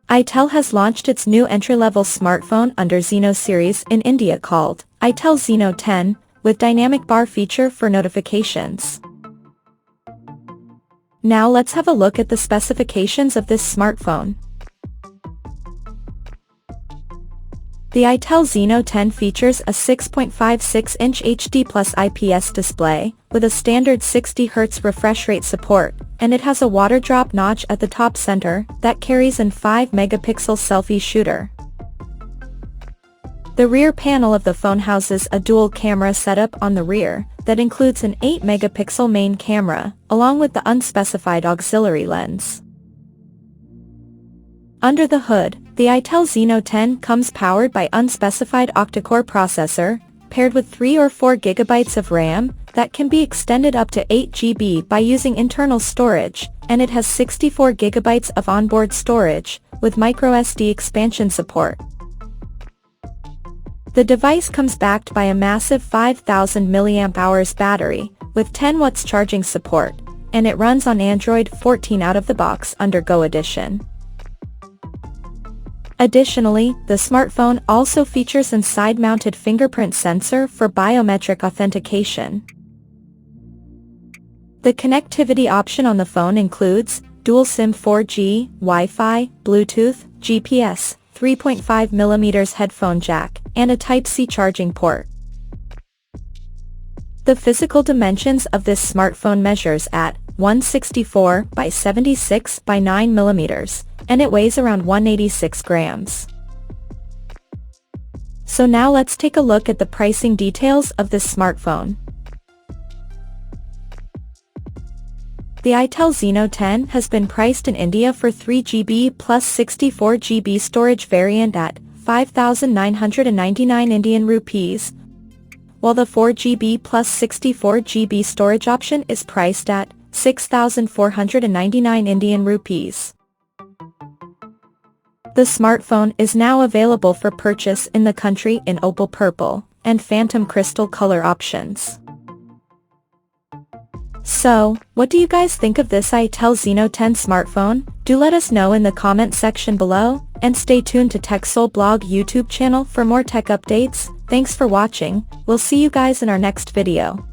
Itel has launched its new entry-level smartphone under Zeno series in India called Itel Zeno 10, with dynamic bar feature for notifications. Now let's have a look at the specifications of this smartphone. The Itel Zeno 10 features a 6.56-inch HD plus IPS display, with a standard 60Hz refresh rate support, and it has a water drop notch at the top center that carries an 5-megapixel selfie shooter. The rear panel of the phone houses a dual camera setup on the rear that includes an 8-megapixel main camera, along with the unspecified auxiliary lens. Under the hood, the Itel Zeno 10 comes powered by unspecified octa-core processor, paired with 3 or 4 GB of RAM, that can be extended up to 8 GB by using internal storage, and it has 64 GB of onboard storage, with microSD expansion support. The device comes backed by a massive 5000 mAh battery, with 10 watts charging support, and it runs on Android 14 out of the box under Go Edition. Additionally, the smartphone also features a side-mounted fingerprint sensor for biometric authentication. The connectivity option on the phone includes dual SIM 4G, Wi-Fi, Bluetooth, GPS, 3.5mm headphone jack, and a Type-C charging port. The physical dimensions of this smartphone measures at 164 by 76 by 9 mm, and it weighs around 186 grams. So now let's take a look at the pricing details of this smartphone. The Itel Zeno 10 has been priced in India for 3GB plus 64GB storage variant at 5,999 Indian rupees, while the 4GB plus 64GB storage option is priced at 6,499 Indian rupees. The smartphone is now available for purchase in the country in opal purple and phantom crystal color options. So, what do you guys think of this Itel Zeno 10 smartphone? Do let us know in the comment section below, and stay tuned to TechSole Blog YouTube channel for more tech updates. Thanks for watching, we'll see you guys in our next video.